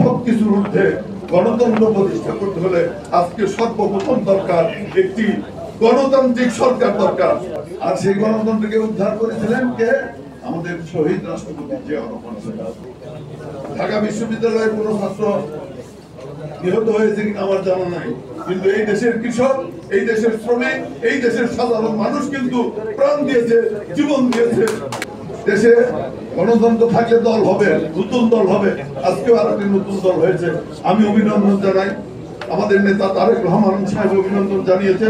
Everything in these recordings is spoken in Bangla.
সবকিছুর ঊর্ধ্বে গণতন্ত্র প্রতিষ্ঠা করতে হলে আজকে সর্বপ্রথম দরকার একটি গণতান্ত্রিক সরকার দরকার। আর সেই গণতন্ত্রকে উদ্ধার করেছিলেন কে? আমাদের শহীদ রাষ্ট্রপতি জিয়াউর রহমান। ঢাকা বিশ্ববিদ্যালয়ের কোন ছাত্র নিহত হয়েছে কিনা আমার জানা নাই, কিন্তু এই দেশের কৃষক, এই দেশের শ্রমিক, এই দেশের সাধারণ মানুষ কিন্তু প্রাণ দিয়েছে, জীবন দিয়েছে। দেশে গণতন্ত্র থাকলে দল হবে, নতুন দল হবে। আজকেও আর একটি নতুন দল হয়েছে, আমি অভিনন্দন জানাই। আমাদের নেতা তারেক রহমান সাহেব অভিনন্দন জানিয়েছে,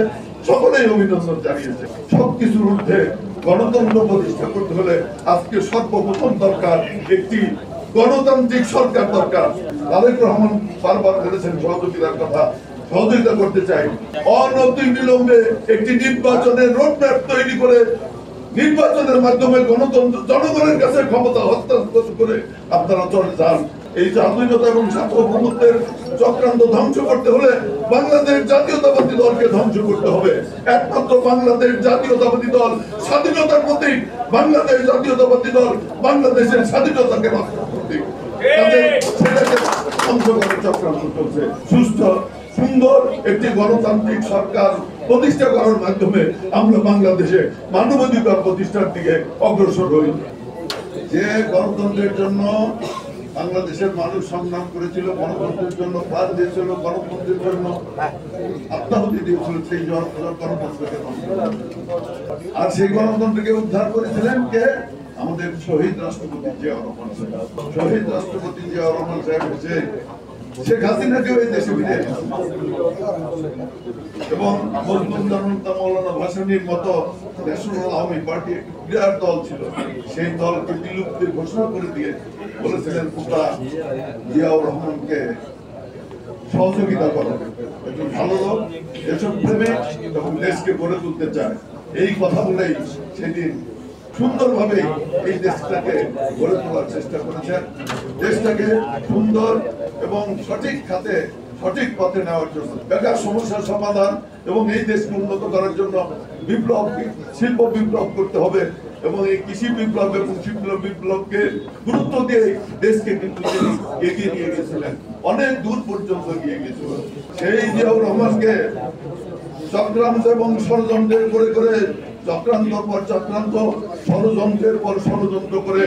সকলেই অভিনন্দন জানিয়েছে। সবকিছুর ঊর্ধ্বে গণতন্ত্র প্রতিষ্ঠা করতে হলে আজকে সর্বপ্রথম দরকার একটি গণতান্ত্রিক সরকার দরকার। তারেক রহমান বারবার বলেছেন সহযোগিতার কথা, সহযোগিতা করতে চাই। অনতিবিলম্বে একটি নির্বাচনের রোডম্যাপ তৈরি করে নির্বাচনের মাধ্যমে গণতন্ত্র জনগণের কাছে ক্ষমতা হস্তান্তর করে আপনারা চলে যান। এই জাতীয়তা এবং সার্বভৌমত্বের চক্রান্ত ধ্বংস করতে হলে বাংলাদেশ জাতীয়তাবাদী দলকে ধ্বংস করতে হবে। একমাত্র বাংলাদেশ জাতীয়তাবাদী দল স্বাধীনতার প্রতীক। বাংলাদেশ জাতীয়তাবাদী দল বাংলাদেশের স্বাধীনতাকে রক্ষা প্রতীক। সেটাকে ধ্বংস করার চক্রান্ত চলছে। সুস্থ সুন্দর একটি গণতান্ত্রিক সরকার প্রতিষ্ঠা করার মাধ্যমে আমরা বাংলাদেশে মানবাধিকার প্রতিষ্ঠার দিকে অগ্রসর হই। যে গণতন্ত্রের জন্য বাংলাদেশের মানুষ সংগ্রাম করেছিল, গণতন্ত্রের জন্য প্রাণ দিয়েছিল, গণতন্ত্রের জন্য আত্মাহুতি দিয়েছিল, সেই গণতন্ত্রকে আর সেই গণতন্ত্রকে উদ্ধার করেছিলেন কে? আমাদের শহীদ রাষ্ট্রপতি জিয়াউর রহমান। শহীদ রাষ্ট্রপতি জিয়াউর রহমান সাহেব হচ্ছে শেখ হাসিনাকেও এই দেশে ফিরে এবং মজলুম জনতা মৌলানা ভাসানীর মতো ন্যাশনাল আওয়ামী পার্টি বিরাট দল ছিল, সেই দলকে বিলুপ্তির ঘোষণা করে দিয়ে বলেছিলেন পুত্রা জিয়াউর রহমানকে সহযোগিতা করো, একজন ভালো লোক, দেশপ্রেমিক এবং দেশকে গড়ে তুলতে চায়। এই কথা বলেই সেদিন সুন্দরভাবে এই দেশটাকে গড়ে তোলার চেষ্টা করেছেন। দেশটাকে সুন্দর এবং সঠিক খাতে সঠিক পথে নেওয়ার জন্য, বেকার সমস্যার সমাধান এবং এই দেশকে উন্নত করার জন্য বিপ্লব, শিল্প বিপ্লব করতে হবে এবং এই কৃষি বিপ্লব এবং শিল্প বিপ্লবকে গুরুত্ব দিয়ে দেশকে কিন্তু এগিয়ে নিয়ে গেছিলেন, অনেক দূর পর্যন্ত গিয়ে গেছিল। সেই জিয়াউর রহমানকে চক্রান্ত এবং ষড়যন্ত্রের করে করে চক্রান্তর পর চক্রান্ত, ষড়যন্ত্রের পর ষড়যন্ত্র করে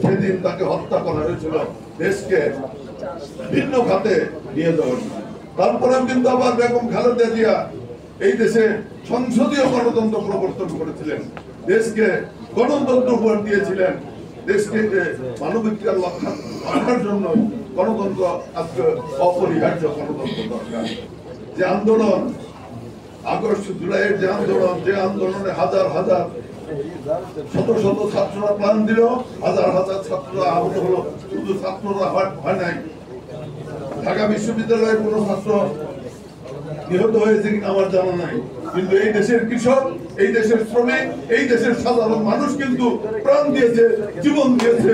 সেদিন তাকে হত্যা করা হয়েছিল দেশকে ভিন্ন খাতে নিয়ে যাওয়ার জন্য। তারপরেও কিন্তু আবার বেগম খালেদা জিয়া এই দেশে সংসদীয় গণতন্ত্র প্রবর্তন করেছিলেন, দেশকে গণতন্ত্র উপহার দিয়েছিলেন। দেশকে মানবাধিকার রক্ষার জন্য গণতন্ত্র আজকে অপরিহার্য, গণতন্ত্র দরকার। যে আন্দোলন আগস্ট জুলাইয়ের যে আন্দোলনে হাজার হাজার শত শত ছাত্ররা প্রাণ দিল, হাজার হাজার ছাত্ররা আহত হলো, শুধু ছাত্ররা হয় নাই, ঢাকা বিশ্ববিদ্যালয়ের কোন ছাত্র নিহত হয়েছে কিনা আমার জানা নাই, কিন্তু এই দেশের কৃষক, এই দেশের শ্রমিক, এই দেশের সাধারণ মানুষ কিন্তু প্রাণ দিয়েছে, জীবন দিয়েছে।